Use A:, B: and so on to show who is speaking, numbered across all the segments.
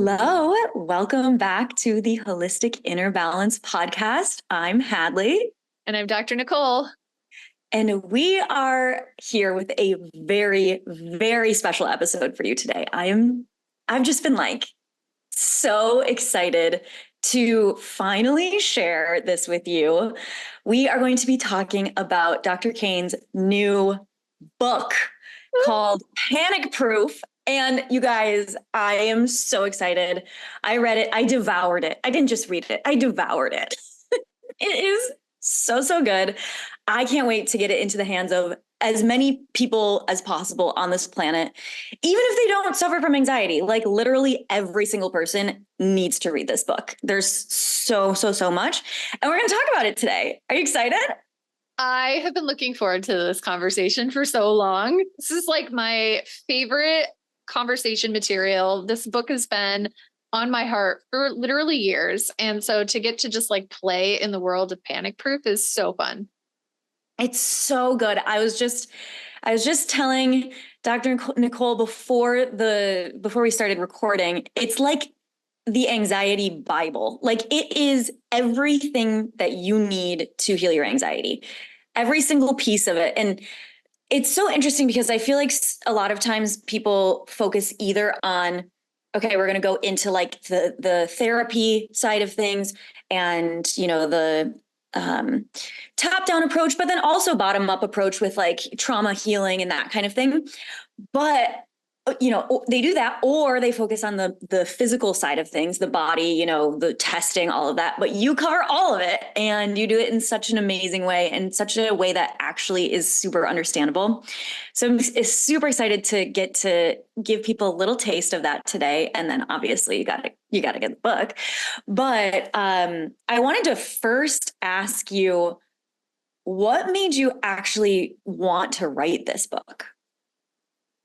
A: Hello, welcome back to the Holistic Inner Balance podcast. I'm Hadlee.
B: And I'm Dr. Nicole.
A: And we are here with a very, very special episode for you today. I've just been so excited to finally share this with you. We are going to be talking about Dr. Kane's new book called Panic Proof. And you guys, I am so excited. I read it. I devoured it. I didn't just read it. I devoured it. It is so good. I can't wait to get it into the hands of as many people as possible on this planet, even if they don't suffer from anxiety. Like literally every single person needs to read this book. There's so much. And we're going to talk about it today. Are you excited?
B: I have been looking forward to this conversation for so long. This is like my favorite conversation material. This book has been on my heart for literally years. And so to get to just like play in the world of Panic Proof is so fun.
A: It's so good. I was just telling Dr. Nicole before we started recording, it's like the anxiety Bible. Like it is everything that you need to heal your anxiety, every single piece of it. And it's so interesting because I feel like a lot of times people focus either on, okay, we're going to go into like the therapy side of things and, you know, the top-down approach, but then also bottom-up approach with like trauma healing and that kind of thing. But you know, they do that, or they focus on the physical side of things, the body, you know, the testing, all of that. But you cover all of it, and you do it in such an amazing way, and such a way that actually is super understandable. So I'm super excited to get to give people a little taste of that today, and then obviously you gotta get the book. But I wanted to first ask you, what made you actually want to write this book?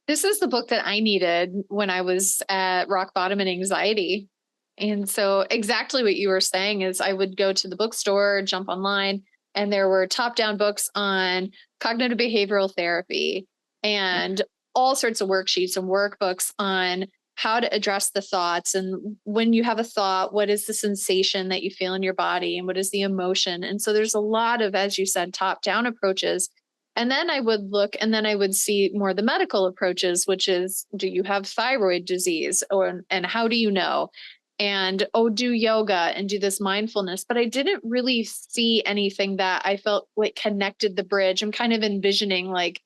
B: This is the book that I needed when I was at rock bottom in anxiety. And so exactly what you were saying is I would go to the bookstore, jump online, and there were top-down books on cognitive behavioral therapy and all sorts of worksheets and workbooks on how to address the thoughts. And when you have a thought, what is the sensation that you feel in your body and what is the emotion? And so there's a lot of, as you said, top-down approaches. And then I would look and then I would see more the medical approaches, which is, do you have thyroid disease and how do you know? And, do yoga and do this mindfulness. But I didn't really see anything that I felt like connected the bridge. I'm kind of envisioning like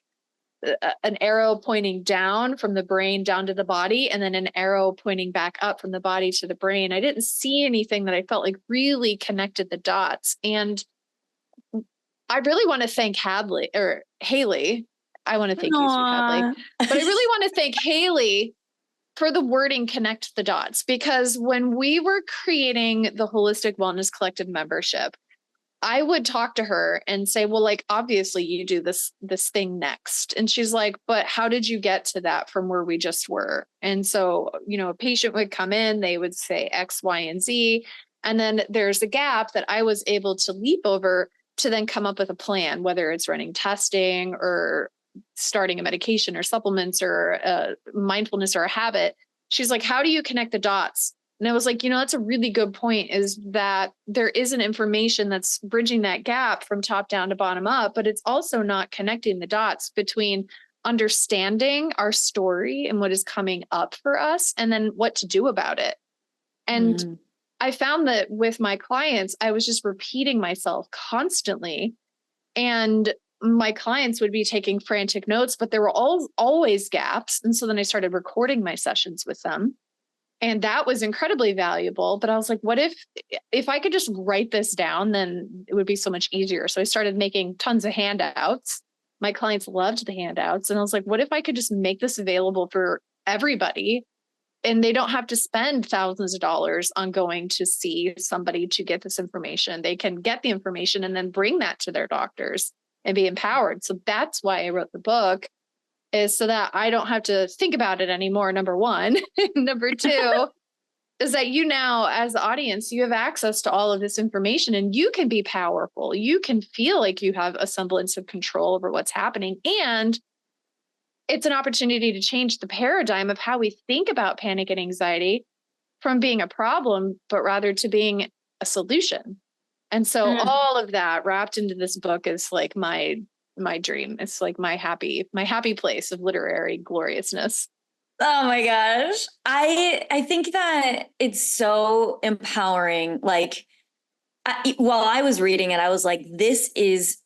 B: an arrow pointing down from the brain down to the body, and then an arrow pointing back up from the body to the brain. I didn't see anything that I felt like really connected the dots. And I really want to thank Hadlee or Haley. I want to thank you, Hadlee, but I really want to thank Haley for the wording connect the dots, because when we were creating the Holistic Wellness Collective membership, I would talk to her and say, well, like, obviously you do this thing next. And she's like, but how did you get to that from where we just were? And so, you know, a patient would come in, they would say X, Y, and Z. And then there's a gap that I was able to leap over to then come up with a plan, whether it's running testing or starting a medication or supplements or mindfulness or a habit. She's like, how do you connect the dots? And I was like, you know, that's a really good point, is that there is an information that's bridging that gap from top down to bottom up, but it's also not connecting the dots between understanding our story and what is coming up for us and then what to do about it. And I found that with my clients, I was just repeating myself constantly, and my clients would be taking frantic notes, but there were always gaps. And so then I started recording my sessions with them, and that was incredibly valuable. But I was like, what if I could just write this down, then it would be so much easier. So I started making tons of handouts. My clients loved the handouts. And I was like, what if I could just make this available for everybody? And they don't have to spend thousands of dollars on going to see somebody to get this information. They can get the information and then bring that to their doctors and be empowered. So that's why I wrote the book, is so that I don't have to think about it anymore. Number one. Number two is that you now, as the audience, you have access to all of this information and you can be powerful. You can feel like you have a semblance of control over what's happening. And it's an opportunity to change the paradigm of how we think about panic and anxiety from being a problem, but rather to being a solution. And so
A: Mm.
B: all of that wrapped into this book is like my dream. It's like my happy place of literary gloriousness.
A: Oh my gosh. I think that it's so empowering. Like while I was reading it, I was like, this is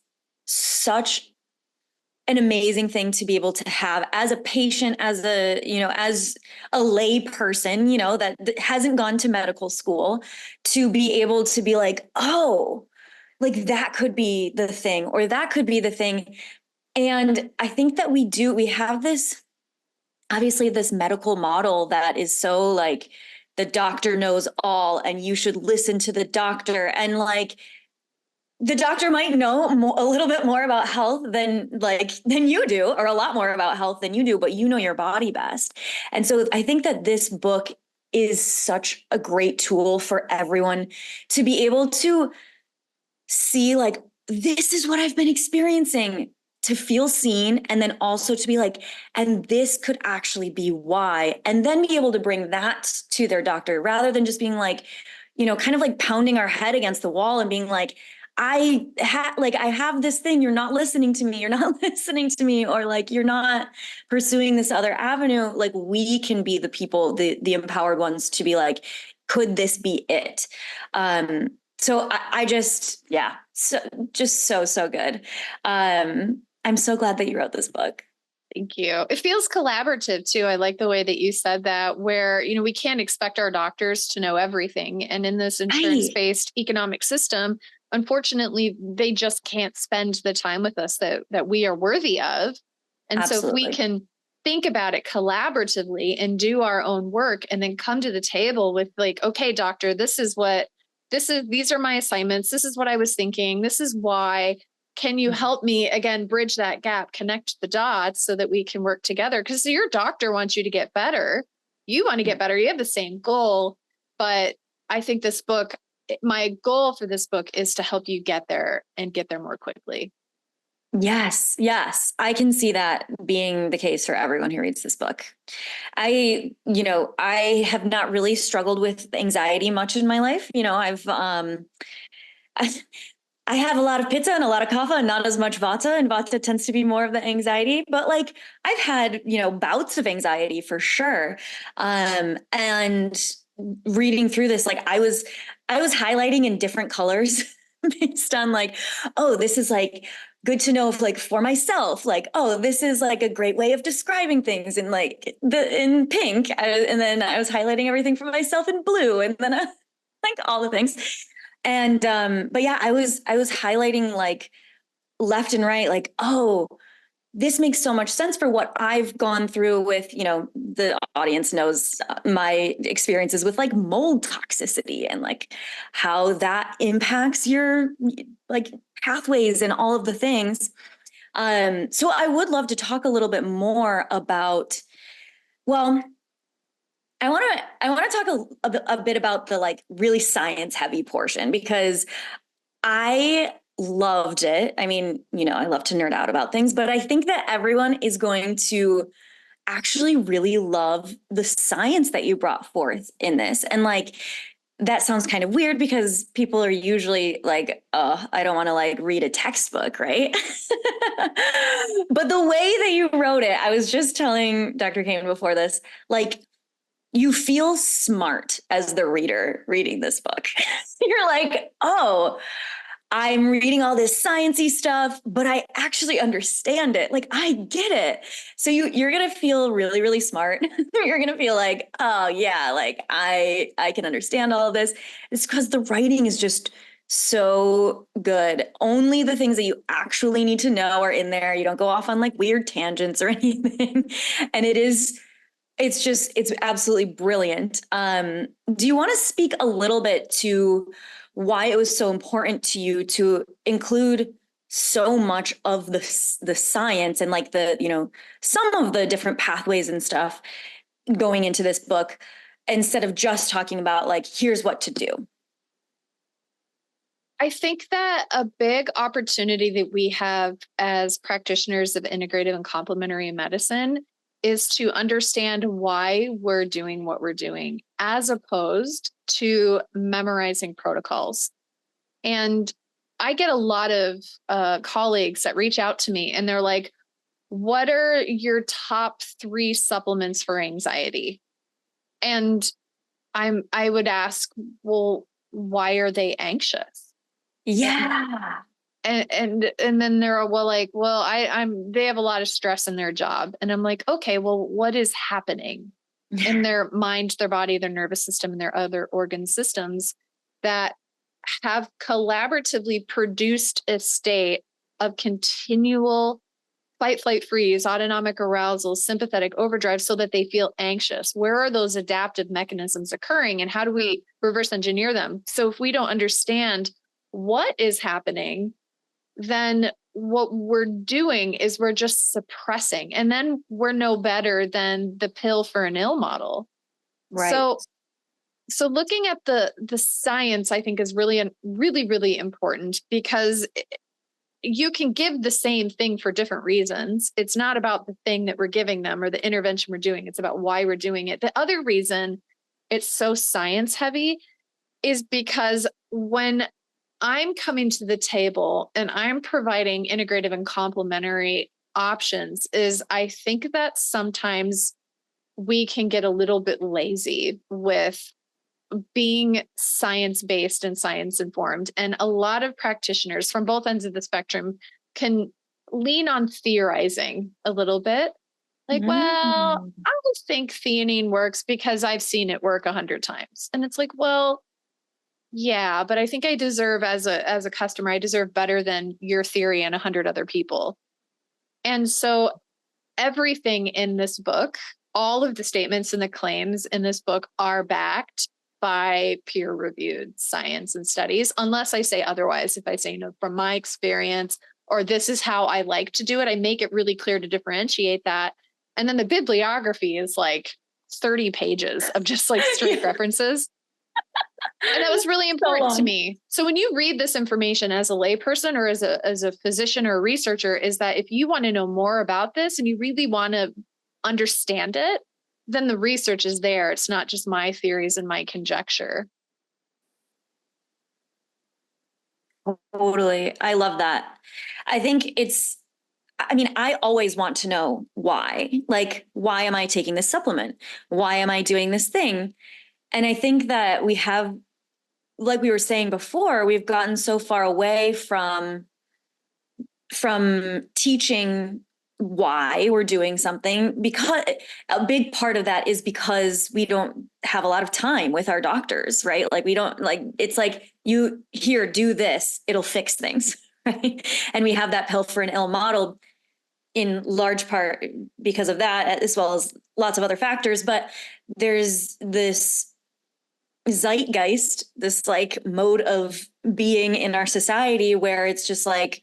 A: such an amazing thing to be able to have as a patient, as a, as a lay person, that hasn't gone to medical school, to be able to be like, oh, like that could be the thing, or that could be the thing. And I think that we have this, obviously, this medical model that is so like, the doctor knows all and you should listen to the doctor. And like, the doctor might know a little bit more about health than you do, or a lot more about health than you do, but you know your body best. And so I think that this book is such a great tool for everyone to be able to see, like, this is what I've been experiencing, to feel seen, and then also to be like, and this could actually be why, and then be able to bring that to their doctor, rather than just being like, kind of like pounding our head against the wall and being like, I have this thing, you're not listening to me, you're not listening to me, or like, you're not pursuing this other avenue. Like, we can be the people, the empowered ones, to be like, could this be it? So I just, yeah, so just so good. I'm so glad that you wrote this book.
B: Thank you. It feels collaborative too. I like the way that you said that, where, we can't expect our doctors to know everything. And in this
A: Right.
B: insurance-based economic system, unfortunately, they just can't spend the time with us that we are worthy of. And so if we
A: Absolutely.
B: can think about it collaboratively and do our own work, and then come to the table with like, okay, doctor, these are my assignments. This is what I was thinking. This is why. Can you help me again, bridge that gap, connect the dots so that we can work together? Because your doctor wants you to get better. You want to get better. You have the same goal. But I think my goal for this book is to help you get there and get there more quickly.
A: Yes, yes. I can see that being the case for everyone who reads this book. I have not really struggled with anxiety much in my life. I, I have a lot of pizza and a lot of kaffa and not as much vata, and vata tends to be more of the anxiety, but like, I've had, bouts of anxiety for sure. And reading through this, like, I was highlighting in different colors based on like, oh, this is like good to know, if like for myself, like, oh, this is like a great way of describing things in like in pink. And then I was highlighting everything for myself in blue, and then like all the things. And but yeah, I was highlighting like left and right, like, oh, this makes so much sense for what I've gone through with, the audience knows my experiences with like mold toxicity, and like how that impacts your like pathways and all of the things. So I would love to talk a little bit more about, well, I want to talk a bit about the like really science heavy portion, because I loved it. I mean, I love to nerd out about things, but I think that everyone is going to actually really love the science that you brought forth in this. And like, that sounds kind of weird, because people are usually like, oh, I don't want to like read a textbook, right? But the way that you wrote it, I was just telling Dr. Kamen before this, like, you feel smart as the reader reading this book. You're like, oh, I'm reading all this sciencey stuff, but I actually understand it. Like, I get it. So you're gonna feel really, really smart. You're gonna feel like, oh yeah, like I can understand all of this. It's because the writing is just so good. Only the things that you actually need to know are in there. You don't go off on like weird tangents or anything. And it's absolutely brilliant. Do you want to speak a little bit to why it was so important to you to include so much of the science, and like some of the different pathways and stuff going into this book, instead of just talking about like, here's what to do?
B: I think that a big opportunity that we have as practitioners of integrative and complementary medicine is to understand why we're doing what we're doing, as opposed to memorizing protocols. And I get a lot of colleagues that reach out to me and they're like, what are your top 3 supplements for anxiety? And I would ask, well, why are they anxious?
A: Yeah.
B: And then they're well, they have a lot of stress in their job. And I'm like, okay, well, what is happening in their mind, their body, their nervous system, and their other organ systems that have collaboratively produced a state of continual fight, flight, freeze, autonomic arousal, sympathetic overdrive, so that they feel anxious? Where are those adaptive mechanisms occurring, and how do we reverse engineer them? So if we don't understand what is happening, then what we're doing is we're just suppressing, and then we're no better than the pill for an ill model.
A: Right.
B: So looking at the science, I think, is really, really important, because you can give the same thing for different reasons. It's not about the thing that we're giving them or the intervention we're doing. It's about why we're doing it. The other reason it's so science heavy is because when I'm coming to the table and I'm providing integrative and complementary options, is I think that sometimes we can get a little bit lazy with being science-based and science-informed. And a lot of practitioners from both ends of the spectrum can lean on theorizing a little bit. Like, well, I would think theanine works because I've seen it work 100 times. And it's like, well, yeah, but I think I deserve, as a customer, I deserve better than your theory and 100 other people. And so everything in this book, all of the statements and the claims in this book are backed by peer-reviewed science and studies, unless I say otherwise. If I say, from my experience, or this is how I like to do it, I make it really clear to differentiate that. And then the bibliography is like 30 pages of just like straight references. And that was really important to me. So when you read this information as a layperson or as a physician or a researcher, is that if you want to know more about this and you really want to understand it, then the research is there. It's not just my theories and my conjecture.
A: Totally. I love that. I think I always want to know why. Like, why am I taking this supplement? Why am I doing this thing? And I think that we have, like we were saying before, we've gotten so far away from teaching why we're doing something, because a big part of that is because we don't have a lot of time with our doctors, right? Like, we don't, like, it's like, you here, do this, it'll fix things. Right. And we have that pill for an ill model in large part because of that, as well as lots of other factors. But there's this zeitgeist, this like mode of being in our society where it's just like,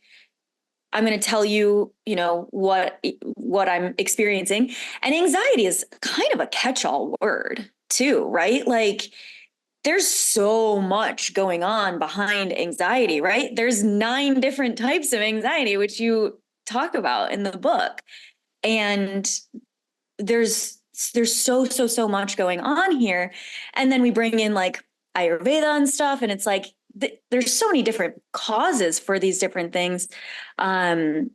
A: I'm going to tell you, what I'm experiencing. And anxiety is kind of a catch-all word too, right? Like, there's so much going on behind anxiety, right? There's 9 different types of anxiety, which you talk about in the book. And there's so much going on here. And then we bring in like Ayurveda and stuff. And it's like, there's so many different causes for these different things. And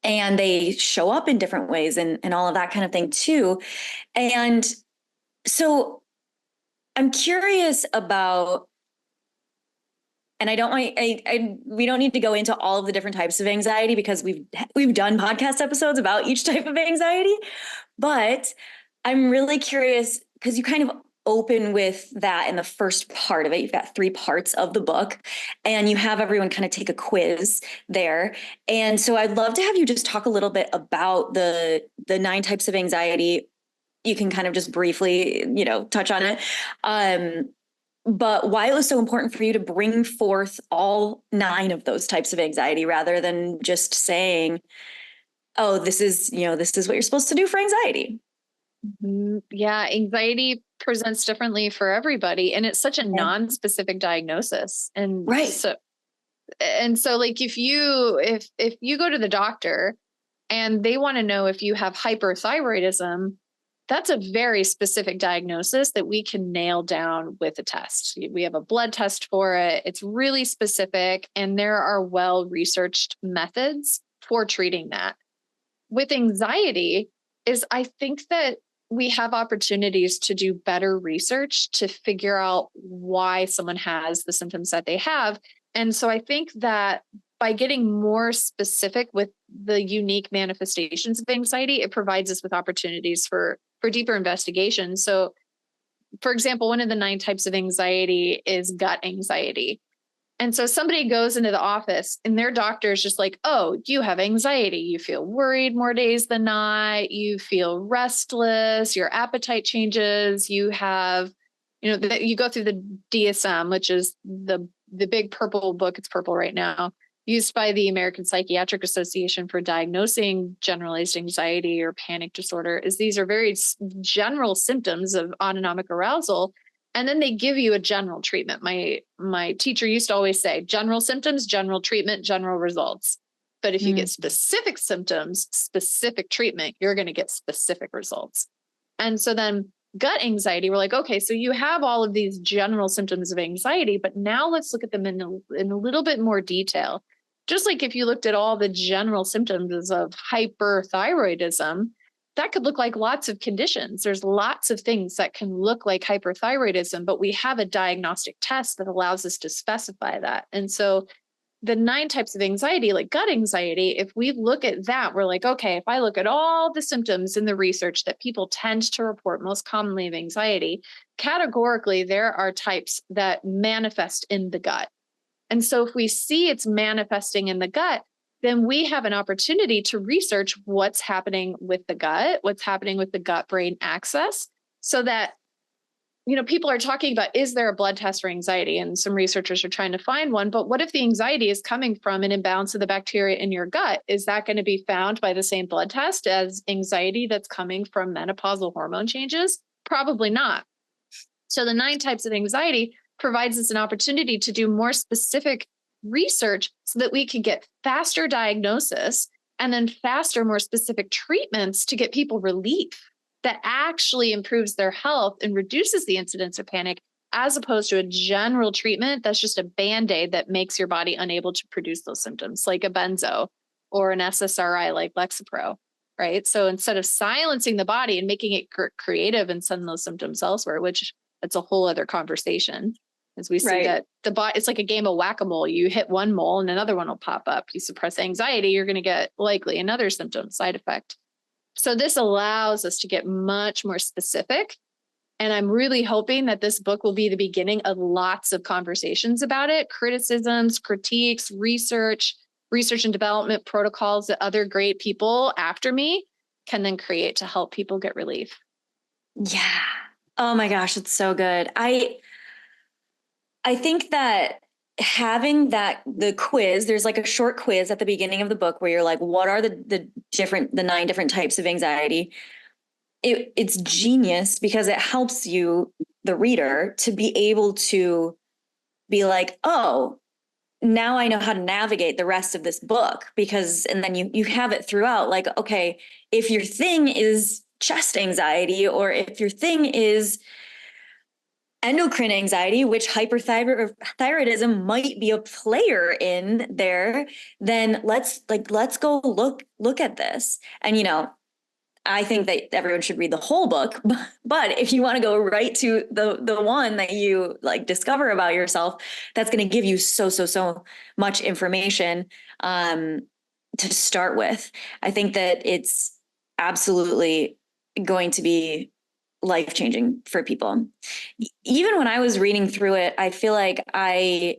A: they show up in different ways and all of that kind of thing too. And so I'm curious about, and I don't want, we don't need to go into all of the different types of anxiety because we've done podcast episodes about each type of anxiety, but I'm really curious because you kind of open with that in the first part of it. You've got 3 parts of the book and you have everyone kind of take a quiz there. And so I'd love to have you just talk a little bit about the 9 types of anxiety. You can kind of just briefly, touch on it. But why it was so important for you to bring forth all 9 of those types of anxiety rather than just saying, oh, this is what you're supposed to do for anxiety.
B: Yeah, anxiety presents differently for everybody, and it's such a non-specific diagnosis. And
A: right.
B: So like if you go to the doctor and they want to know if you have hyperthyroidism. That's a very specific diagnosis that we can nail down with a test. We have a blood test for it. It's really specific, and there are well-researched methods for treating that. With anxiety is, I think that we have opportunities to do better research to figure out why someone has the symptoms that they have. And so I think that by getting more specific with the unique manifestations of anxiety, it provides us with opportunities for deeper investigation. So, for example, one of the 9 types of anxiety is gut anxiety. And so somebody goes into the office and their doctor is just like, oh, you have anxiety. You feel worried more days than not. You feel restless. Your appetite changes. You have, you go through the DSM, which is the big purple book. It's purple right now, used by the American Psychiatric Association for diagnosing generalized anxiety or panic disorder. Is these are very general symptoms of autonomic arousal. And then they give you a general treatment. My teacher used to always say, general symptoms, general treatment, general results. But if you get specific symptoms, specific treatment, you're going to get specific results. And so then gut anxiety, we're like, okay, so you have all of these general symptoms of anxiety, but now let's look at them in a little bit more detail. Just like if you looked at all the general symptoms of hyperthyroidism, that could look like lots of conditions. There's lots of things that can look like hyperthyroidism, but we have a diagnostic test that allows us to specify that. And so the 9 types of anxiety, like gut anxiety, if we look at that, we're like, okay, if I look at all the symptoms in the research that people tend to report most commonly of anxiety, categorically, there are types that manifest in the gut. And so if we see it's manifesting in the gut, then we have an opportunity to research what's happening with the gut, what's happening with the gut-brain axis, so that, people are talking about, is there a blood test for anxiety? And some researchers are trying to find one, but what if the anxiety is coming from an imbalance of the bacteria in your gut? Is that going to be found by the same blood test as anxiety that's coming from menopausal hormone changes? Probably not. So the 9 types of anxiety provides us an opportunity to do more specific research so that we can get faster diagnosis and then faster, more specific treatments to get people relief that actually improves their health and reduces the incidence of panic, as opposed to a general treatment that's just a Band-Aid that makes your body unable to produce those symptoms, like a benzo or an SSRI like Lexapro, right? So instead of silencing the body and making it creative and send those symptoms elsewhere, which that's a whole other conversation, as we see that the body, it's like a game of whack-a-mole. You hit one mole and another one will pop up. You suppress anxiety, you're going to get likely another symptom, side effect. So this allows us to get much more specific. And I'm really hoping that this book will be the beginning of lots of conversations about it, criticisms, critiques, research and development protocols that other great people after me can then create to help people get relief.
A: Yeah. Oh my gosh, it's so good. I think that having the quiz, there's like a short quiz at the beginning of the book where you're like, what are the 9 different types of anxiety? It's genius because it helps you, the reader, to be able to be like, oh, now I know how to navigate the rest of this book, and then you have it throughout. Like, okay, if your thing is chest anxiety, or if your thing is endocrine anxiety, which hyperthyroidism might be a player in there, then let's go look at this. And, I think that everyone should read the whole book, but if you want to go right to the one that you like discover about yourself, that's going to give you so much information to start with. I think that it's absolutely going to be life-changing for people. Even when I was reading through it, I feel like going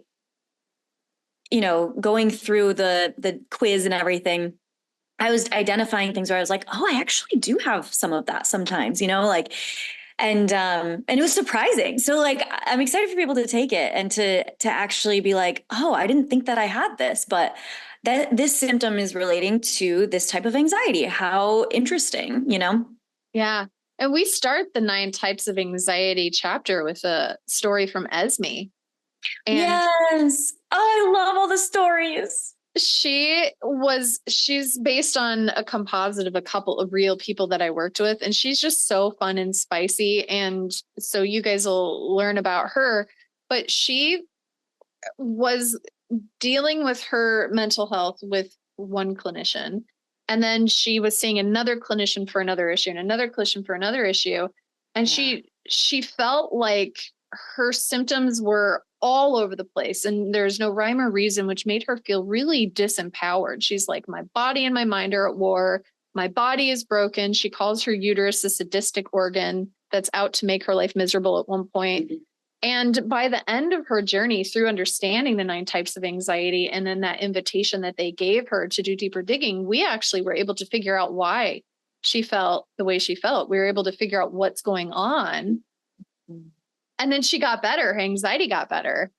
A: through the quiz and everything, I was identifying things where I was like, oh, I actually do have some of that sometimes, and it was surprising. So like, I'm excited for people to take it and to actually be like, oh, I didn't think that I had this, but that this symptom is relating to this type of anxiety. How interesting,
B: Yeah. And we start the 9 types of anxiety chapter with a story from Esme. And
A: yes. Oh, I love all the stories.
B: She's based on a composite of a couple of real people that I worked with, and she's just so fun and spicy. And so you guys will learn about her, but she was dealing with her mental health with one clinician. And then she was seeing another clinician for another issue and another clinician for another issue. And
A: Yeah.
B: she felt like her symptoms were all over the place and there's no rhyme or reason, which made her feel really disempowered. She's like, my body and my mind are at war. My body is broken. She calls her uterus a sadistic organ that's out to make her life miserable at one point. And by the end of her journey through understanding the 9 types of anxiety and then that invitation that they gave her to do deeper digging, we actually were able to figure out why she felt the way she felt. We were able to figure out what's going on. And then she got better. Her anxiety got better.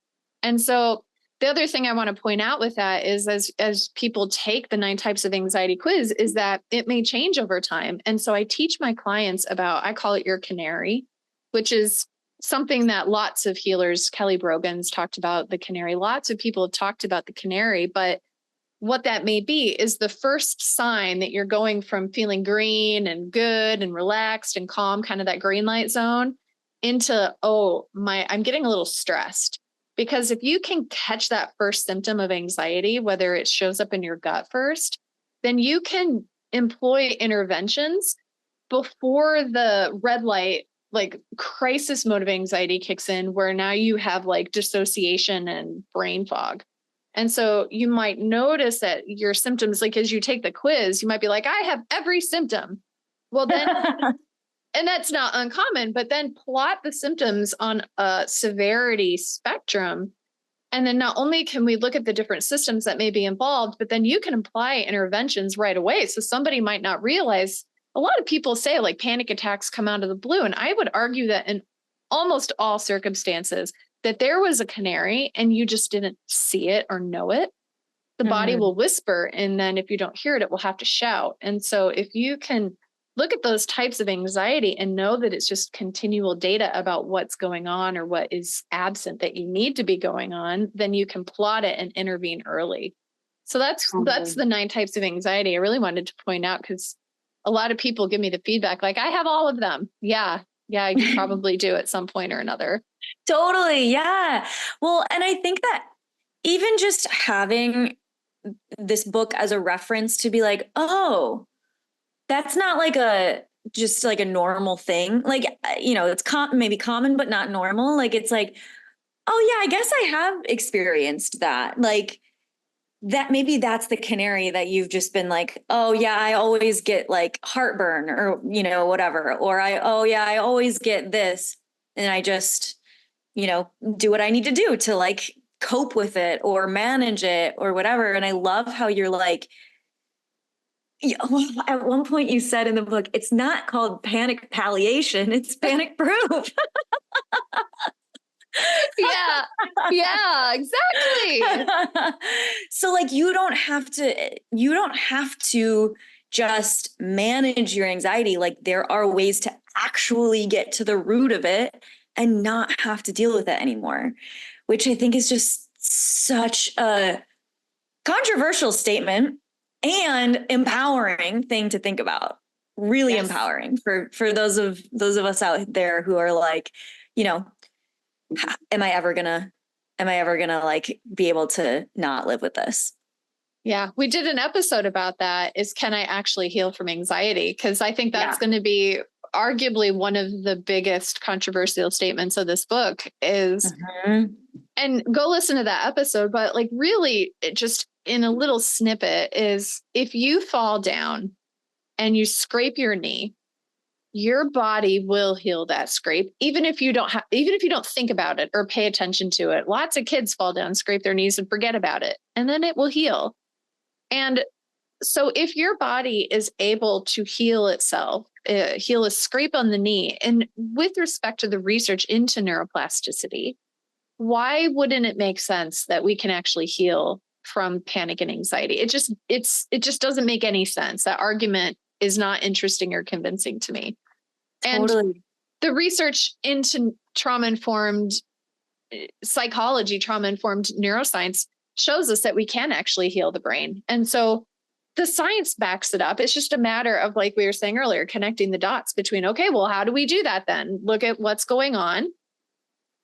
B: And so the other thing I want to point out with that is as people take the 9 types of anxiety quiz is that it may change over time. And so I teach my clients about, I call it your canary, which is something that lots of healers, Kelly Brogan's talked about the canary. Lots of people have talked about the canary, but what that may be is the first sign that you're going from feeling green and good and relaxed and calm, kind of that green light zone into, I'm getting a little stressed. Because if you can catch that first symptom of anxiety, whether it shows up in your gut first, then you can employ interventions before the red light, like crisis mode of anxiety kicks in, where now you have like dissociation and brain fog. And so you might notice that your symptoms, like as you take the quiz, you might be like, I have every symptom. Well, then, and that's not uncommon, but then plot the symptoms on a severity spectrum. And then not only can we look at the different systems that may be involved, but then you can apply interventions right away. So somebody might not realize. A lot of people say like panic attacks come out of the blue. And I would argue that in almost all circumstances that there was a canary and you just didn't see it or know it. The body will whisper. And then if you don't hear it, it will have to shout. And so if you can look at those types of anxiety and know that it's just continual data about what's going on or what is absent that you need to be going on, then you can plot it and intervene early. So that's the 9 types of anxiety I really wanted to point out, because a lot of people give me the feedback like, I have all of them. Yeah, you probably do at some point or another.
A: Totally. Yeah. Well, and I think that even just having this book as a reference to be like, oh, that's not like just like a normal thing. Like, it's maybe common, but not normal. Like, it's like, oh yeah, I guess I have experienced that. Like that, maybe that's the canary that you've just been like, oh yeah, I always get like heartburn or, whatever. Or oh yeah, I always get this. And I just, do what I need to do to like cope with it or manage it or whatever. And I love how you're like, at one point you said in the book, it's not called panic palliation, it's panic proof.
B: Yeah, exactly.
A: So like you don't have to just manage your anxiety. Like there are ways to actually get to the root of it and not have to deal with it anymore, which I think is just such a controversial statement and empowering thing to think about. Really empowering for those of us out there who are like, am I ever gonna like be able to not live with this?
B: Yeah, we did an episode about that. Is can I actually heal from anxiety? Because I think that's going to be arguably one of the biggest controversial statements of this book is, and go listen to that episode. But like really, it just in a little snippet is if you fall down and you scrape your knee, your body will heal that scrape, even if you don't think about it or pay attention to it. Lots of kids fall down, scrape their knees and forget about it, and then it will heal. And so if your body is able to heal itself, heal a scrape on the knee, and with respect to the research into neuroplasticity, why wouldn't it make sense that we can actually heal from panic and anxiety? It just doesn't make any sense. That argument is not interesting or convincing to me. Totally. And the research into trauma-informed psychology, trauma-informed neuroscience shows us that we can actually heal the brain. And so the science backs it up. It's just a matter of, like we were saying earlier, connecting the dots between, okay, well, how do we do that then? Look at what's going on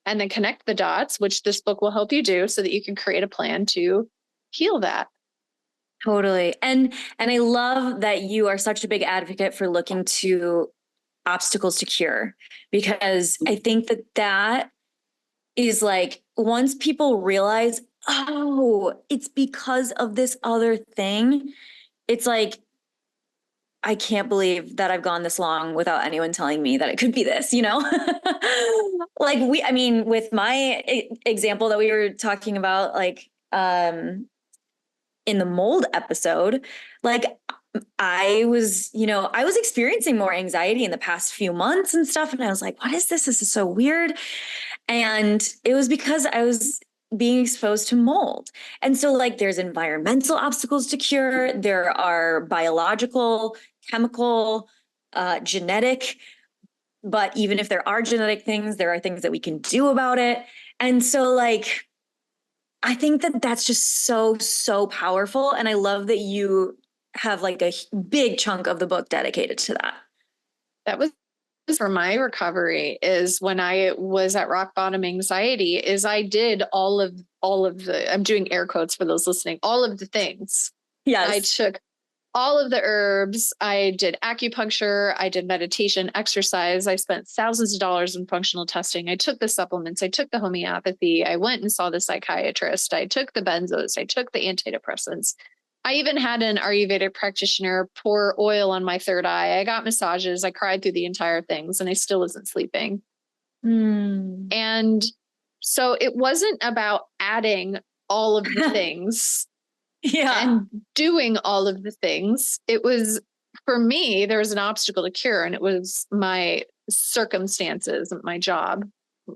B: and then connect the dots, which this book will help you do so that you can create a plan to heal that.
A: Totally. And I love that you are such a big advocate for looking to obstacles to cure, because I think that that is like, once people realize, oh, it's because of this other thing, it's like, I can't believe that I've gone this long without anyone telling me that it could be this, you know? Like I mean, with my example that we were talking about, like, in the mold episode, like I was experiencing more anxiety in the past few months and stuff. And I was like, what is this? This is so weird. And it was because I was being exposed to mold. And so, like, there's environmental obstacles to cure. There are biological, chemical, genetic, but even if there are genetic things, there are things that we can do about it. And so, like, I think that that's just so, so powerful. And I love that you have like a big chunk of the book dedicated to that.
B: That was for my recovery, is when I was at rock bottom anxiety, is I did all of the, I'm doing air quotes for those listening, all of the things.
A: Yes.
B: I took all of the herbs. I did acupuncture. I did meditation, exercise. I spent thousands of dollars in functional testing. I took the supplements. I took the homeopathy. I went and saw the psychiatrist. I took the benzos. I took the antidepressants. I even had an Ayurvedic practitioner pour oil on my third eye. I got massages. I cried through the entire things and I still wasn't sleeping. And so it wasn't about adding all of the things and doing all of the things. It was, for me, there was an obstacle to cure, and it was my circumstances, my job.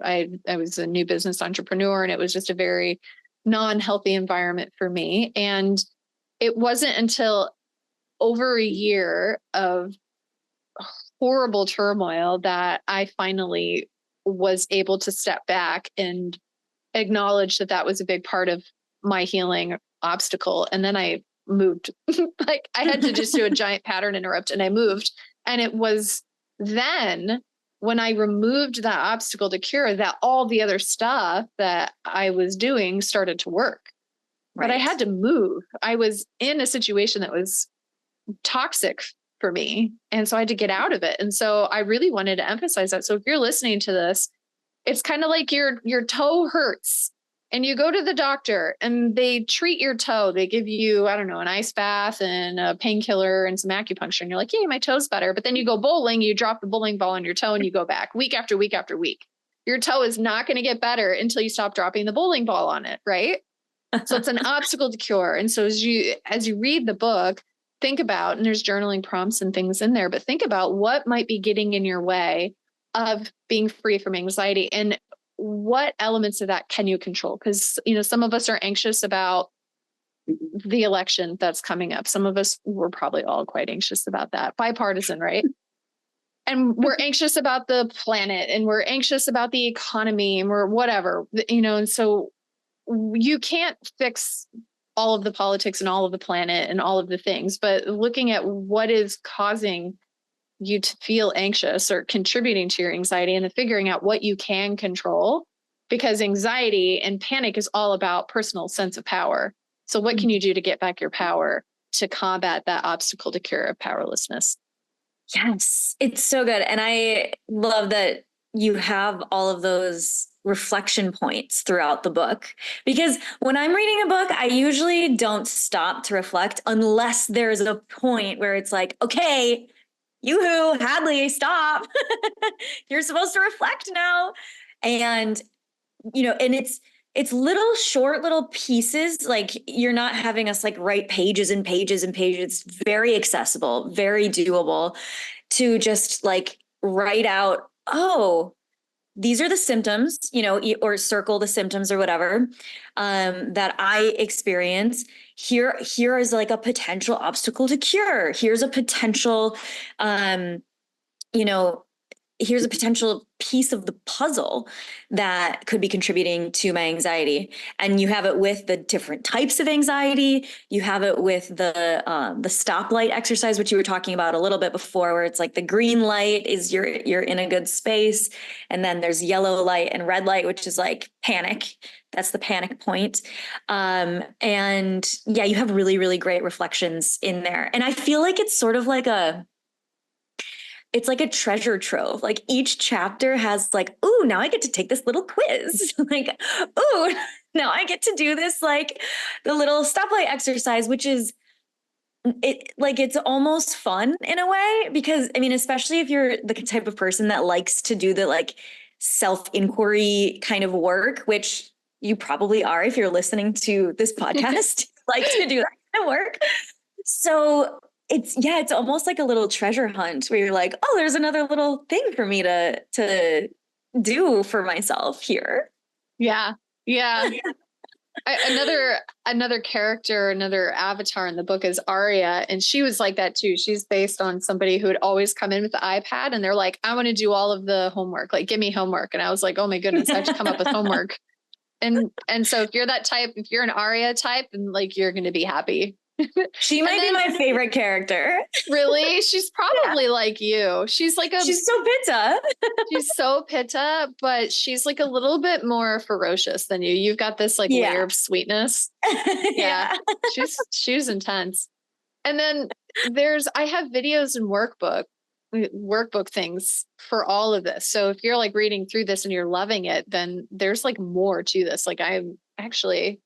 B: I was a new business entrepreneur, and it was just a very non-healthy environment for me. And it wasn't until over a year of horrible turmoil that I finally was able to step back and acknowledge that that was a big part of my healing obstacle. And then I moved. Like, I had to just do a giant pattern interrupt, and I moved. And it was then when I removed that obstacle to cure that all the other stuff that I was doing started to work. Right. But I had to move. I was in a situation that was toxic for me. And so I had to get out of it. And so I really wanted to emphasize that. So if you're listening to this, it's kind of like your toe hurts and you go to the doctor and they treat your toe. They give you, I don't know, an ice bath and a painkiller and some acupuncture. And you're like, yeah, my toe's better. But then you go bowling, you drop the bowling ball on your toe and you go back week after week after week. Your toe is not going to get better until you stop dropping the bowling ball on it. Right. So it's an obstacle to cure. And so as you read the book, think about, and there's journaling prompts and things in there, but think about what might be getting in your way of being free from anxiety, and what elements of that can you control? Because, some of us are anxious about the election that's coming up. Some of us, we're probably all quite anxious about that. Bipartisan, right? And we're anxious about the planet, and we're anxious about the economy, and we're whatever, and so you can't fix all of the politics and all of the planet and all of the things, but looking at what is causing you to feel anxious or contributing to your anxiety, and then figuring out what you can control, because anxiety and panic is all about personal sense of power. So what can you do to get back your power to combat that obstacle to cure of powerlessness?
A: Yes, it's so good. And I love that you have all of those reflection points throughout the book, because when I'm reading a book, I usually don't stop to reflect unless there's a point where it's like, okay, yoo-hoo, Hadlee, stop. You're supposed to reflect now. And, and it's little short little pieces. Like, you're not having us like write pages and pages and pages. It's very accessible, very doable to just like write out, oh, these are the symptoms, or circle the symptoms or whatever, that I experience. Here is like a potential obstacle to cure. Here's a potential, here's a potential piece of the puzzle that could be contributing to my anxiety. And you have it with the different types of anxiety. You have it with the stoplight exercise, which you were talking about a little bit before, where it's like the green light is you're in a good space. And then there's yellow light and red light, which is like panic. That's the panic point. And yeah, you have really, really great reflections in there. And I feel like it's sort of like it's like a treasure trove. Like each chapter has like, ooh, now I get to take this little quiz. Like, ooh, now I get to do this, like the little stoplight exercise, which is it's almost fun in a way, because I mean, especially if you're the type of person that likes to do the like self-inquiry kind of work, which you probably are if you're listening to this podcast, like to do that kind of work. So it's almost like a little treasure hunt where you're like, oh, there's another little thing for me to do for myself here.
B: Yeah. Yeah. Another character, another avatar in the book is Arya. And she was like that too. She's based on somebody who would always come in with the iPad and they're like, I want to do all of the homework. Like, give me homework. And I was like, oh my goodness, I have to come up with homework. And so if you're that type, if you're an Arya type, and like, you're going to be happy.
A: She might be my favorite character.
B: Really? She's probably like you. She's
A: so pitta.
B: She's so pitta, but she's like a little bit more ferocious than you. You've got this like layer of sweetness. Yeah. She's intense. And then I have videos and workbook things for all of this. So if you're like reading through this and you're loving it, then there's like more to this. Like I'm actually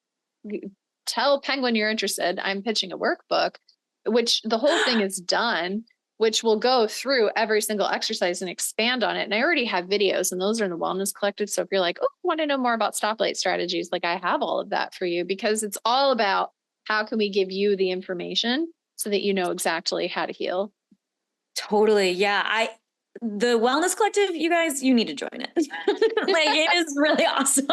B: tell Penguin you're interested. I'm pitching a workbook, which the whole thing is done, which will go through every single exercise and expand on it. And I already have videos and those are in the Wellness Collective. So if you're like, oh, I want to know more about stoplight strategies, like I have all of that for you, because it's all about how can we give you the information so that you know exactly how to heal.
A: Totally. Yeah. The Wellness Collective, you guys, you need to join it. Like it is really awesome.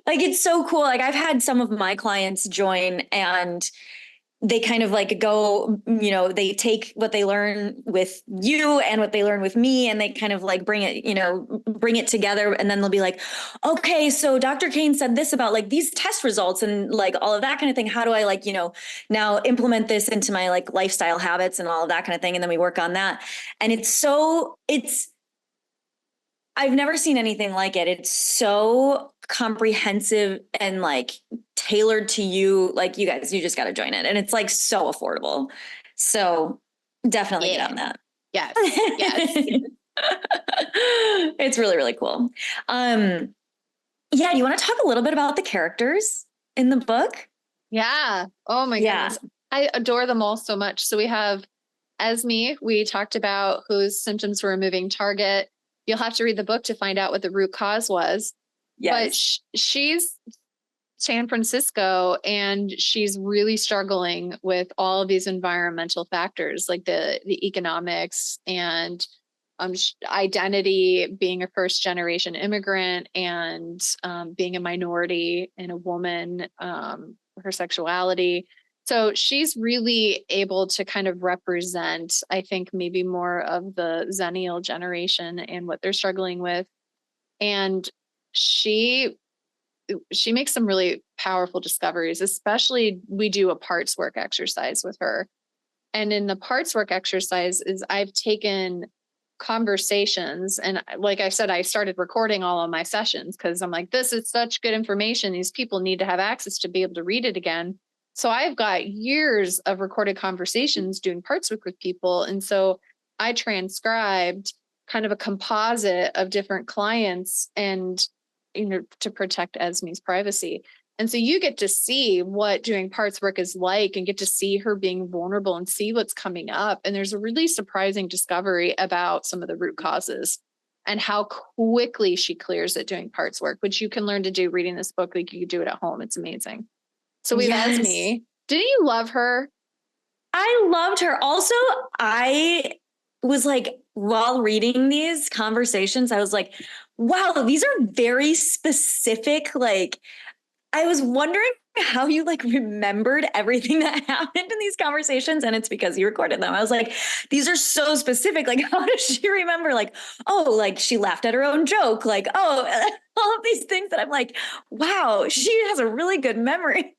A: Like it's so cool. Like I've had some of my clients join and they kind of like go, they take what they learn with you and what they learn with me, and they kind of like bring it together. And then they'll be like, okay, so Dr. Kane said this about like these test results and like all of that kind of thing. How do I like, now implement this into my like lifestyle habits and all of that kind of thing. And then we work on that. And I've never seen anything like it. It's so comprehensive and like tailored to you. Like you guys, you just got to join it. And it's like so affordable. So definitely get on that.
B: Yes. Yes.
A: It's really, really cool. Do you want to talk a little bit about the characters in the book?
B: Yeah. Oh my goodness. I adore them all so much. So we have Esme, we talked about, whose symptoms were a moving target. You'll have to read the book to find out what the root cause was. Yes. But she's San Francisco and she's really struggling with all of these environmental factors, like the economics and identity, being a first generation immigrant and being a minority and a woman, her sexuality. So she's really able to kind of represent, I think, maybe more of the Zennial generation and what they're struggling with. And she makes some really powerful discoveries, especially we do a parts work exercise with her. And in the parts work exercise is I've taken conversations. And like I said, I started recording all of my sessions because I'm like, this is such good information. These people need to have access to be able to read it again. So I've got years of recorded conversations doing parts work with people. And so I transcribed kind of a composite of different clients and, to protect Esme's privacy. And so you get to see what doing parts work is like and get to see her being vulnerable and see what's coming up. And there's a really surprising discovery about some of the root causes and how quickly she clears it doing parts work, which you can learn to do reading this book. Like you can do it at home. It's amazing. So we have Esme. Didn't you love her?
A: I loved her. Also, I was like, while reading these conversations, I was like, wow, these are very specific. Like, I was wondering how you like remembered everything that happened in these conversations. And it's because you recorded them. I was like, these are so specific. Like, how does she remember? Like, oh, like she laughed at her own joke. Like, oh, all of these things that I'm like, wow, she has a really good memory.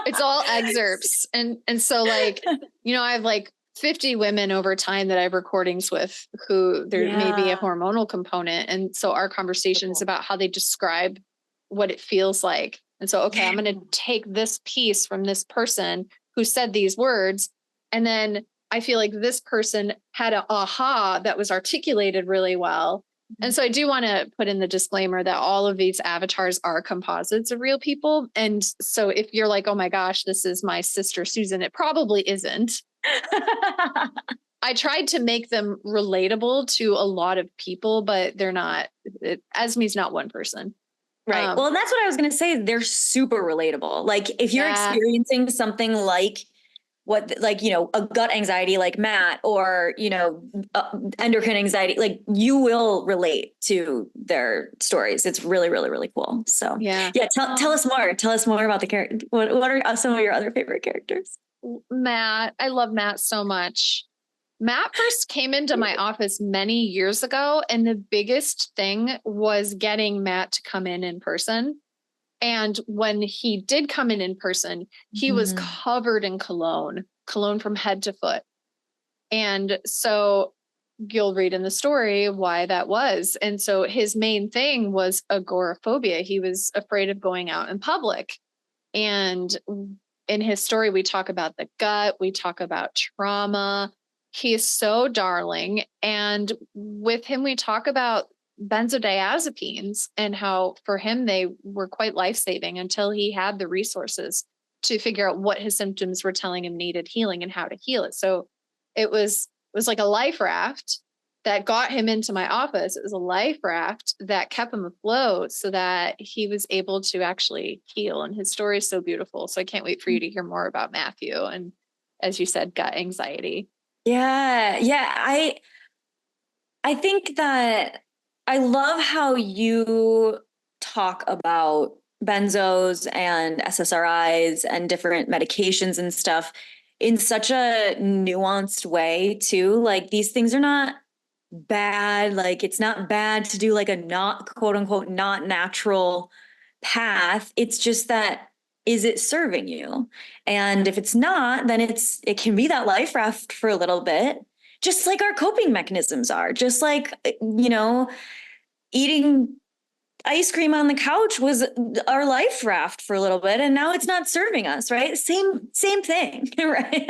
B: It's all excerpts. And so like, I have like 50 women over time that I have recordings with who there may be a hormonal component. And so our conversations about how they describe what it feels like. And so, okay, I'm going to take this piece from this person who said these words. And then I feel like this person had an aha that was articulated really well. And so I do want to put in the disclaimer that all of these avatars are composites of real people. And so if you're like, oh my gosh, this is my sister Susan, it probably isn't. I tried to make them relatable to a lot of people, but they're not. Esme's not one person.
A: Right. Well, and that's what I was going to say. They're super relatable. Like if you're experiencing something like a gut anxiety like Matt, or, endocrine anxiety, like you will relate to their stories. It's really, really, really cool. So yeah. Tell us more. Tell us more about the character. What are some of your other favorite characters?
B: Matt. I love Matt so much. Matt first came into my office many years ago, and the biggest thing was getting Matt to come in person. And when he did come in person, he was covered in cologne from head to foot. And so you'll read in the story why that was. And so his main thing was agoraphobia. He was afraid of going out in public. And in his story, we talk about the gut, we talk about trauma. He is so darling. And with him, we talk about benzodiazepines and how for him, they were quite life-saving until he had the resources to figure out what his symptoms were telling him needed healing and how to heal it. So it was like a life raft that got him into my office. It was a life raft that kept him afloat so that he was able to actually heal. And his story is so beautiful. So I can't wait for you to hear more about Matthew. And as you said, gut anxiety.
A: Yeah. Yeah. I think that I love how you talk about benzos and SSRIs and different medications and stuff in such a nuanced way too. Like these things are not bad. Like it's not bad to do like a not quote unquote not natural path. It's just that, is it serving you? And if it's not, then it can be that life raft for a little bit, just like our coping mechanisms are. Just like, eating ice cream on the couch was our life raft for a little bit, and now it's not serving us, right? Same thing, right?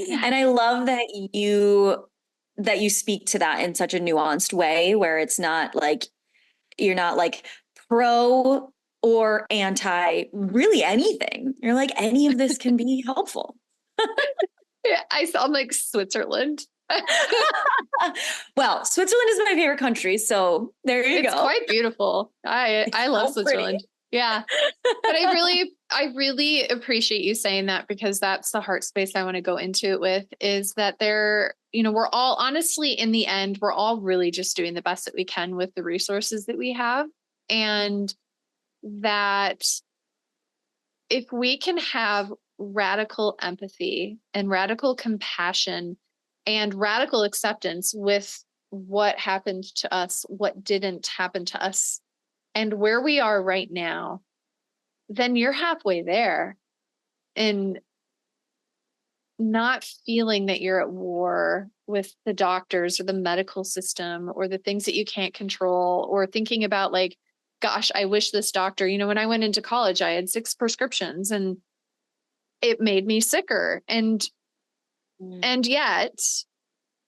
A: Yeah. And I love that you speak to that in such a nuanced way where it's not like you're not like pro or anti really anything. You're like, any of this can be helpful.
B: Yeah, I sound like Switzerland.
A: Well, Switzerland is my favorite country, so there you go.
B: It's quite beautiful. I love Switzerland. Pretty. Yeah. But I really appreciate you saying that, because that's the heart space I want to go into it with, is that we're all, honestly, in the end, we're all really just doing the best that we can with the resources that we have. And that if we can have radical empathy and radical compassion and radical acceptance with what happened to us, what didn't happen to us, and where we are right now, then you're halfway there. And not feeling that you're at war with the doctors or the medical system or the things that you can't control, or thinking about like, gosh, I wish this doctor, when I went into college, I had 6 prescriptions and it made me sicker. And yet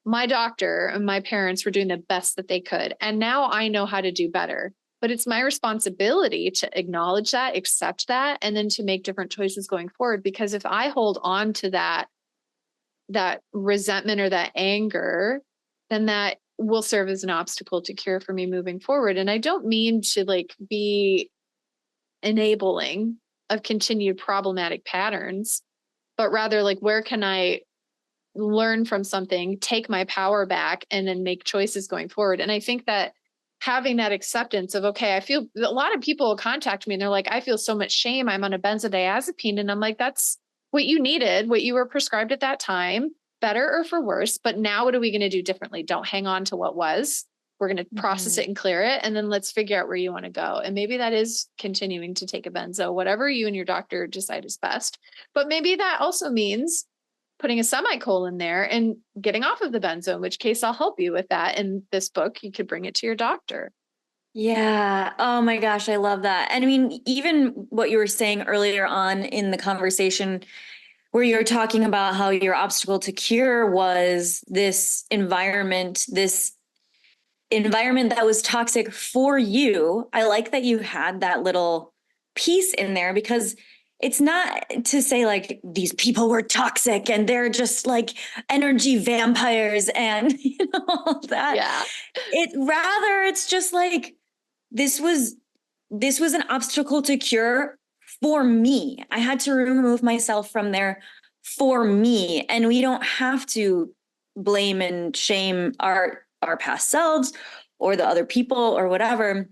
B: my doctor and my parents were doing the best that they could. And now I know how to do better, but it's my responsibility to acknowledge that, accept that, and then to make different choices going forward. Because if I hold on to that resentment or that anger, then that will serve as an obstacle to cure for me moving forward. And I don't mean to like be enabling of continued problematic patterns, but rather like, where can I learn from something, take my power back, and then make choices going forward? And I think that having that acceptance of, okay, I feel a lot of people contact me and they're like, I feel so much shame. I'm on a benzodiazepine. And I'm like, that's what you needed, what you were prescribed at that time, better or for worse. But now what are we going to do differently? Don't hang on to what was. We're going to process it and clear it. And then let's figure out where you want to go. And maybe that is continuing to take a benzo, whatever you and your doctor decide is best. But maybe that also means putting a semicolon there and getting off of the benzo, in which case I'll help you with that. In this book, you could bring it to your doctor.
A: Yeah. Oh my gosh, I love that. And I mean, even what you were saying earlier on in the conversation, where you're talking about how your obstacle to cure was this environment that was toxic for you. I like that you had that little piece in there, because it's not to say like these people were toxic and they're just like energy vampires and all that.
B: Yeah.
A: It's just like this was an obstacle to cure for me. I had to remove myself from there for me. And we don't have to blame and shame our past selves or the other people or whatever.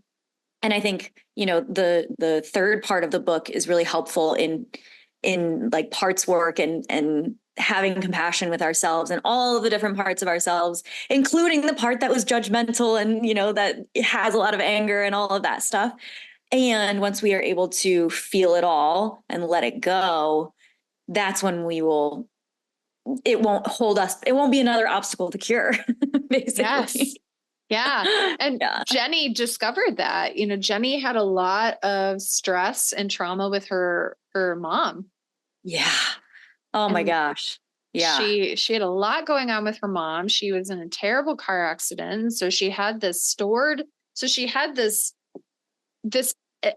A: And I think, the third part of the book is really helpful in like parts work and having compassion with ourselves and all of the different parts of ourselves, including the part that was judgmental and, that has a lot of anger and all of that stuff. And once we are able to feel it all and let it go, that's when it won't hold us. It won't be another obstacle to cure, basically.
B: Yes. Yeah. And
A: Yeah.
B: Jenny discovered that, Jenny had a lot of stress and trauma with her mom.
A: Yeah. Oh my gosh. Yeah.
B: She had a lot going on with her mom. She was in a terrible car accident. So she had this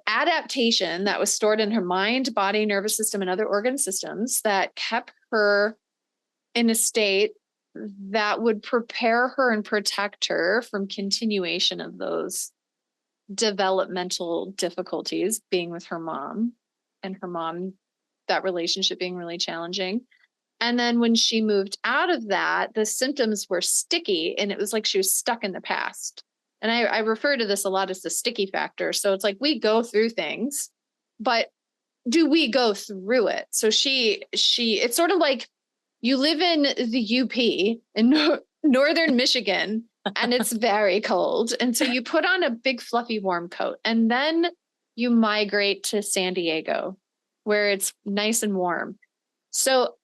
B: adaptation that was stored in her mind, body, nervous system, and other organ systems that kept her in a state that would prepare her and protect her from continuation of those developmental difficulties being with her mom, that relationship being really challenging. And then when she moved out of that, the symptoms were sticky and it was like she was stuck in the past. And I refer to this a lot as the sticky factor. So it's like we go through things, but do we go through it? So it's sort of like you live in the UP in northern Michigan and it's very cold. And so you put on a big fluffy warm coat and then you migrate to San Diego where it's nice and warm. So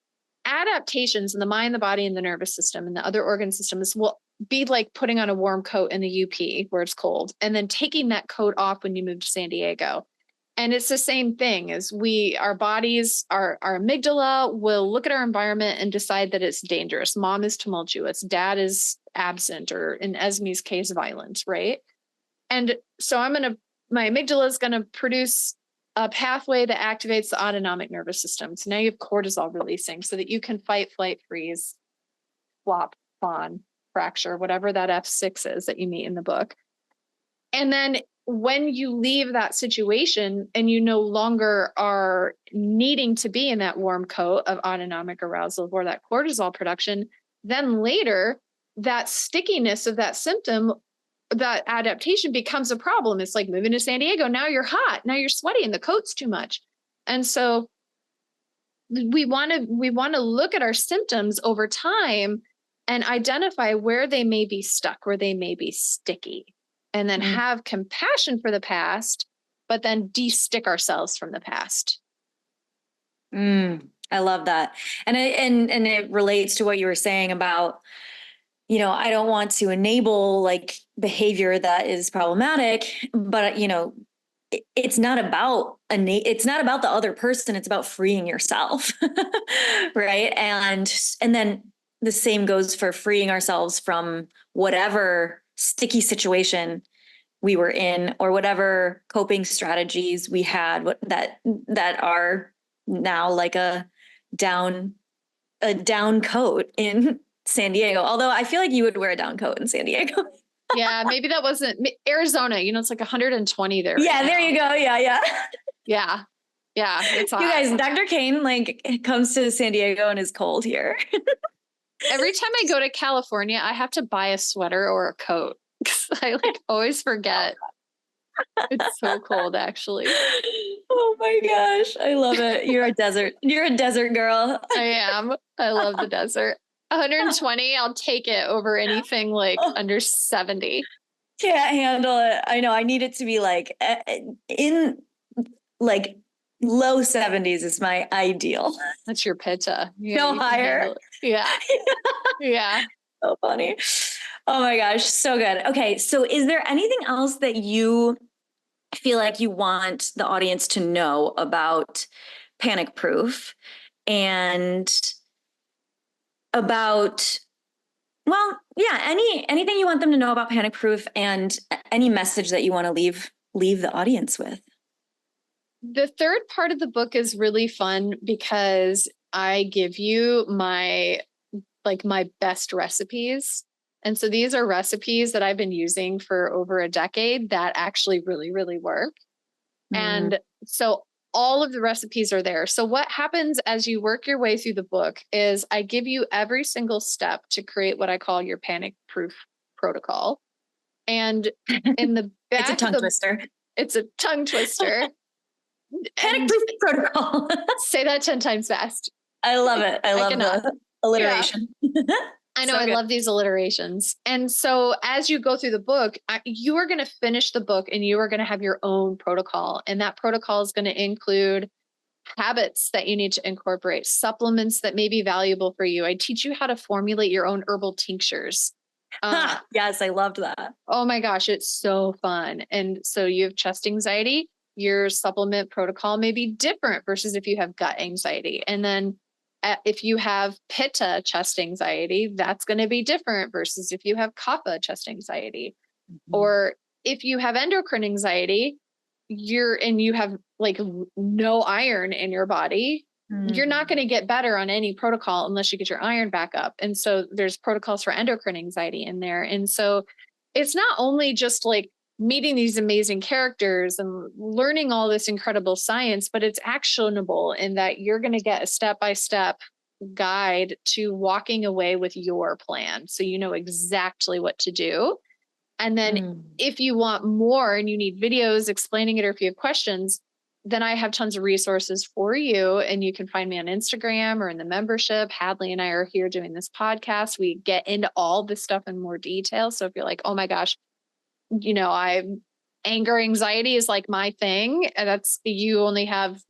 B: adaptations in the mind, the body, and the nervous system and the other organ systems will be like putting on a warm coat in the UP where it's cold and then taking that coat off when you move to San Diego. And it's the same thing as our bodies, our amygdala will look at our environment and decide that it's dangerous. Mom is tumultuous. Dad is absent, or in Esme's case, violent, right? And so my amygdala is going to produce a pathway that activates the autonomic nervous system. So now you have cortisol releasing so that you can fight, flight, freeze, flop, fawn, fracture, whatever that F6 is that you meet in the book. And then when you leave that situation and you no longer are needing to be in that warm coat of autonomic arousal or that cortisol production, then later that stickiness of that symptom, that adaptation becomes a problem. It's like moving to San Diego. Now you're hot. Now you're sweaty and the coat's too much. And so we want to look at our symptoms over time and identify where they may be stuck, where they may be sticky. And then have compassion for the past, but then de-stick ourselves from the past.
A: I love that. And it relates to what you were saying about, I don't want to enable like behavior that is problematic, but it's not about the other person. It's about freeing yourself. Right. And then the same goes for freeing ourselves from whatever sticky situation we were in or whatever coping strategies we had that are now like a down coat in San Diego. Although I feel like you would wear a down coat in San Diego.
B: Yeah, maybe that wasn't Arizona. It's like 120 there.
A: Yeah, right there you go. Yeah.
B: Yeah, it's hot.
A: You guys, Dr. Kane comes to San Diego and is cold here.
B: Every time I go to California, I have to buy a sweater or a coat. 'Cause I like always forget. It's so cold, actually.
A: Oh my gosh. I love it. You're a desert girl.
B: I am. I love the desert. 120, I'll take it over anything like under 70.
A: Can't handle it. I know. I need it to be like in like low 70s is my ideal.
B: That's your pitta. Yeah,
A: No
B: you can
A: higher.
B: handle it. Yeah. Yeah.
A: So funny. Oh my gosh, so good. Okay, so is there anything else that you feel like you want the audience to know about Panic Proof and about, well, yeah, anything you want them to know about Panic Proof and any message that you want to leave the audience with?
B: The third part of the book is really fun because I give you my best recipes. And so these are recipes that I've been using for over a decade that actually really, really work. And so all of the recipes are there. So what happens as you work your way through the book is I give you every single step to create what I call your panic proof protocol. And in the back,
A: it's a tongue twister.
B: It's a tongue twister.
A: Panic proof protocol.
B: Say that 10 times fast.
A: I love it. I love the alliteration.
B: Yeah. I know. So I love these alliterations. And so as you go through the book, you are going to finish the book and you are going to have your own protocol. And that protocol is going to include habits that you need to incorporate, supplements that may be valuable for you. I teach you how to formulate your own herbal tinctures.
A: Yes, I loved that.
B: Oh my gosh, it's so fun. And so you have chest anxiety, your supplement protocol may be different versus if you have gut anxiety. And then if you have pitta chest anxiety, that's going to be different versus if you have kapha chest anxiety. Or if you have endocrine anxiety, you have like no iron in your body, you're not going to get better on any protocol unless you get your iron back up. And so there's protocols for endocrine anxiety in there. And so it's not only just like meeting these amazing characters and learning all this incredible science, but it's actionable in that you're going to get a step-by-step guide to walking away with your plan. So you know exactly what to do. And then if you want more and you need videos explaining it, or if you have questions, then I have tons of resources for you. And you can find me on Instagram or in the membership. Hadlee and I are here doing this podcast. We get into all this stuff in more detail. So if you're like, oh my gosh, anger anxiety is like my thing. And that's, you only have,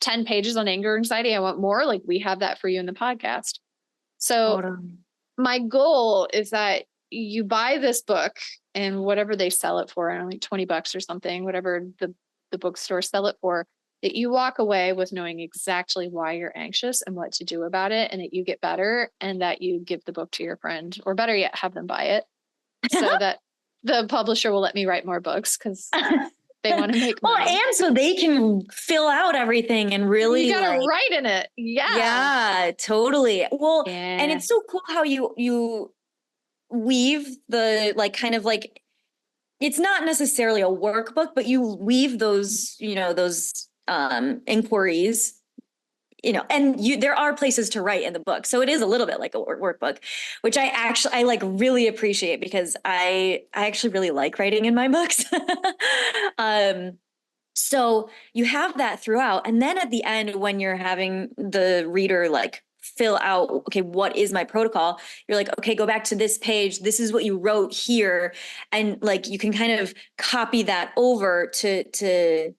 B: 10 pages on anger anxiety. I want more. Like we have that for you in the podcast. So my goal is that you buy this book and whatever they sell it for, like $20 or something, whatever the bookstore sell it for, that you walk away with knowing exactly why you're anxious and what to do about it, and that you get better, and that you give the book to your friend, or better yet, have them buy it so that the publisher will let me write more books because they want to make money.
A: Well, and so they can fill out everything and really
B: you gotta write in it.
A: Yeah, totally. Well, and it's so cool how you weave the kind of it's not necessarily a workbook, but you weave those, those inquiries, and there are places to write in the book. So it is a little bit like a workbook, which I really appreciate because I actually really like writing in my books. So you have that throughout. And then at the end, when you're having the reader fill out, okay, what is my protocol? You're like, okay, go back to this page. This is what you wrote here. And you can kind of copy that over to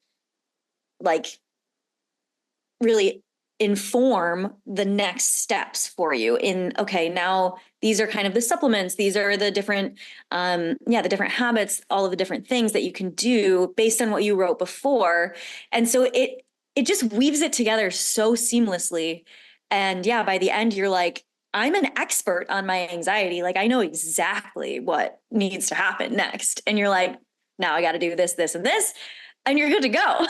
A: really inform the next steps for you okay, now these are kind of the supplements. These are the different, the different habits, all of the different things that you can do based on what you wrote before. And so it just weaves it together so seamlessly. And yeah, by the end, you're like, I'm an expert on my anxiety. I know exactly what needs to happen next. And you're like, now I got to do this, this, and this. And you're good to go.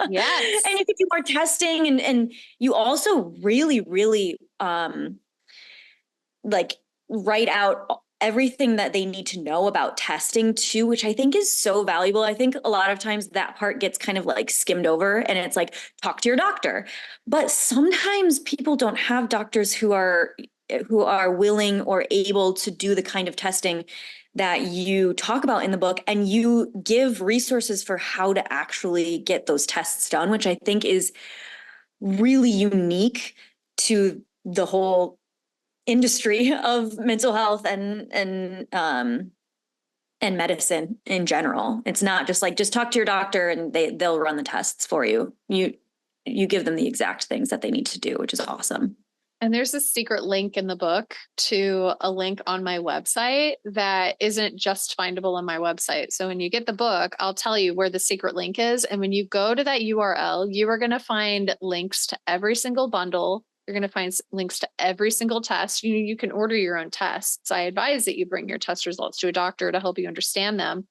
B: Yes.
A: And you can do more testing. And you also really, really write out everything that they need to know about testing too, which I think is so valuable. I think a lot of times that part gets kind of skimmed over, and it's talk to your doctor. But sometimes people don't have doctors who are willing or able to do the kind of testing that you talk about in the book, and you give resources for how to actually get those tests done, which I think is really unique to the whole industry of mental health and medicine in general. It's not just like, just talk to your doctor and they'll run the tests for you. You give them the exact things that they need to do, which is awesome.
B: And there's a secret link in the book to a link on my website that isn't just findable on my website. So when you get the book, I'll tell you where the secret link is. And when you go to that URL, you are going to find links to every single bundle. You're going to find links to every single test. You can order your own tests. I advise that you bring your test results to a doctor to help you understand them,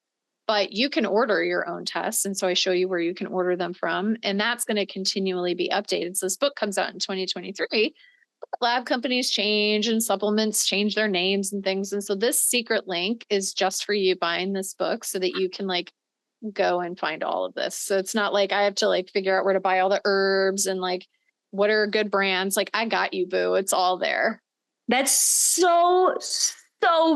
B: but you can order your own tests. And so I show you where you can order them from, and that's going to continually be updated. So this book comes out in 2023. Lab companies change and supplements change their names and things. And so this secret link is just for you buying this book so that you can like go and find all of this. So it's not like I have to like figure out where to buy all the herbs and like what are good brands. Like, I got you, boo. It's all there.
A: That's so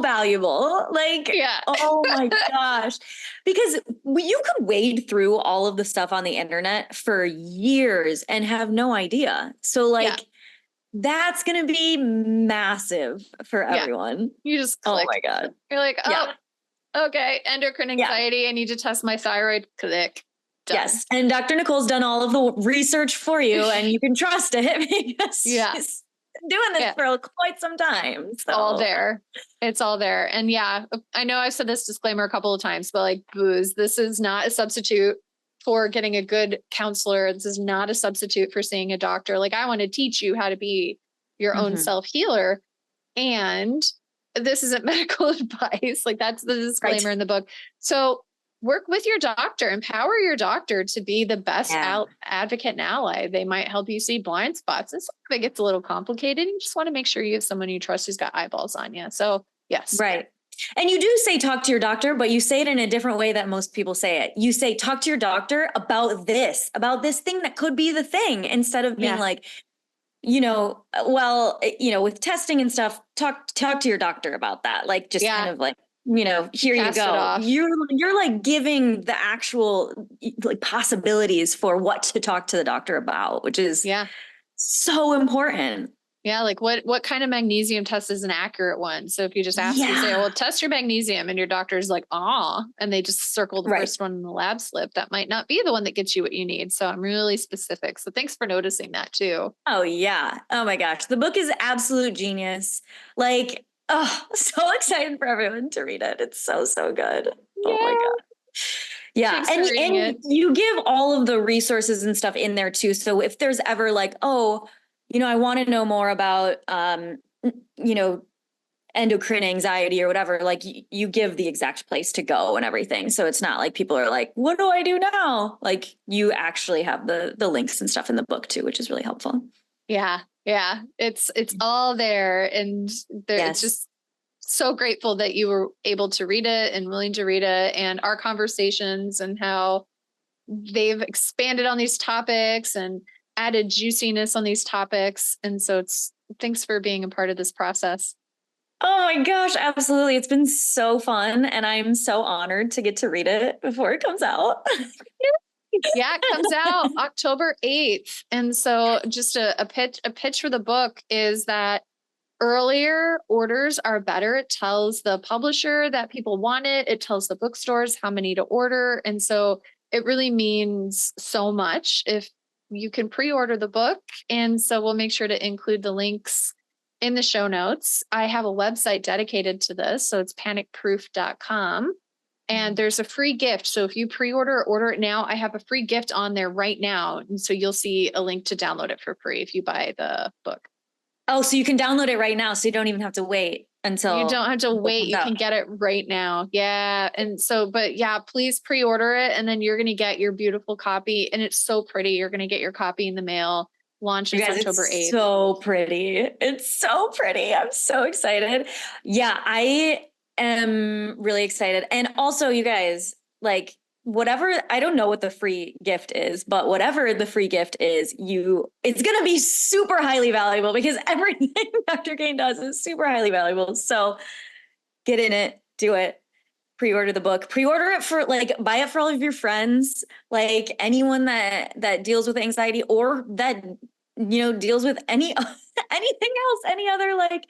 A: valuable. Like,
B: Yeah.
A: oh my gosh. Because you could wade through all of the stuff on the internet for years and have no idea. So like,
B: Yeah.
A: that's going to be massive for everyone.
B: You just click.
A: Oh my God.
B: You're like, oh, okay. Endocrine anxiety. I need to test my thyroid. Click. Done.
A: Yes. And Dr. Nicole's done all of the research for you, and you can trust it because she's doing this for quite some time. So.
B: All there. It's all there. And yeah, I know I've said this disclaimer a couple of times, but like, booze, this is not a substitute for getting a good counselor. This is not a substitute for seeing a doctor. Like, I want to teach you how to be your own self-healer. And this isn't medical advice. Like, that's the disclaimer in the book. So work with your doctor, empower your doctor to be the best advocate and ally. They might help you see blind spots. And sometimes it gets a little complicated. You just want to make sure you have someone you trust who's got eyeballs on you. So yes.
A: Right. And you do say, talk to your doctor, but you say it in a different way that most people say it. You say, talk to your doctor about this thing that could be the thing, instead of being like, with testing and stuff, talk to your doctor about that. Like, just kind of like, here you go. You're like giving the actual like possibilities for what to talk to the doctor about, which is so important.
B: Yeah. Like what kind of magnesium test is an accurate one? So if you just ask you say, well, test your magnesium, and your doctor's like, and they just circle the first one in the lab slip, that might not be the one that gets you what you need. So I'm really specific. So thanks for noticing that too.
A: Oh yeah. Oh my gosh. The book is absolute genius. Like, so excited for everyone to read it. It's so good. Yeah. Oh my God. Yeah. And you give all of the resources and stuff in there too. So if there's ever like, I want to know more about, endocrine anxiety or whatever, like you give the exact place to go and everything. So it's not like people are like, what do I do now? Like, you actually have the links and stuff in the book too, which is really helpful.
B: Yeah. Yeah. It's all there. And it's just so grateful that you were able to read it and willing to read it, and our conversations and how they've expanded on these topics and added juiciness on these topics. And so thanks for being a part of this process.
A: Oh my gosh, absolutely. It's been so fun. And I'm so honored to get to read it before it comes out.
B: Yeah, it comes out October 8th. And so just a pitch for the book is that earlier orders are better. It tells the publisher that people want it. It tells the bookstores how many to order. And so it really means so much if you can pre-order the book. And so we'll make sure to include the links in the show notes. I have a website dedicated to this. So it's panicproof.com. And there's a free gift. So if you pre-order or order it now, I have a free gift on there right now. And so you'll see a link to download it for free if you buy the book.
A: Oh, so you can download it right now. So you don't even have to wait until.
B: You don't have to wait. You can get it right now. Yeah. And so, but yeah, please pre-order it. And then you're going to get your beautiful copy. And it's so pretty. You're going to get your copy in the mail. Launches October 8th.
A: So pretty. It's so pretty. I'm so excited. Yeah, I am really excited. And also, you guys, like, whatever, I don't know what the free gift is, but whatever the free gift is, it's going to be super highly valuable, because everything Dr. Kane does is super highly valuable. So get in it, Do it. Pre-order the book. Pre-order it for like buy it for all of your friends, like anyone that deals with anxiety or that deals with anything else, any other like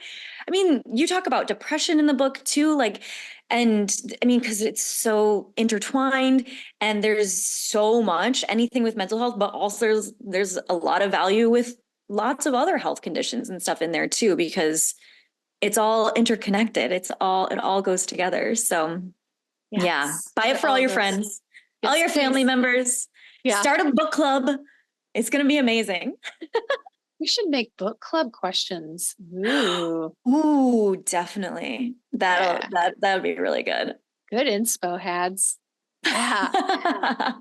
A: I mean, you talk about depression in the book too, like and I mean because it's so intertwined and there's so much anything with mental health, but also there's a lot of value with lots of other health conditions and stuff in there too because it's all interconnected. It all goes together. So yeah,
B: Yes.
A: buy it
B: It
A: for all
B: all
A: your
B: goes.
A: friends, all
B: Yes,
A: your family
B: please.
A: members.
B: Yeah.
A: Start a book club. It's going to be amazing.
B: We should make book club questions. Ooh.
A: Ooh, definitely.
B: Yeah.
A: That would be really good.
B: Good inspo, Hads. Yeah.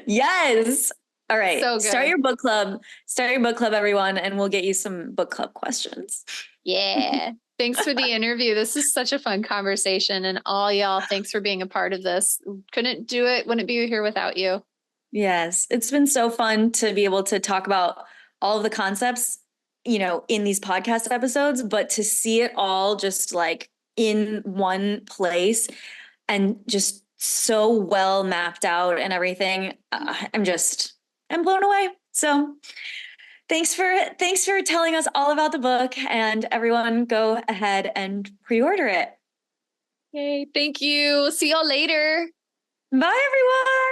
A: Yes. All right.
B: So
A: Start
B: good.
A: your book club. Start your book club, everyone, and we'll get you some book club questions.
B: Yeah. Thanks for the interview. This is such a fun conversation. And all y'all, thanks for being a part of this. Couldn't do it, wouldn't be here without you.
A: Yes, it's been so fun to be able to talk about all of the concepts, in these podcast episodes, but to see it all just like in one place and just so well mapped out and everything. I'm blown away. So thanks for telling us all about the book, and everyone go ahead and pre-order it.
B: Yay. Thank you. See y'all later.
A: Bye, everyone.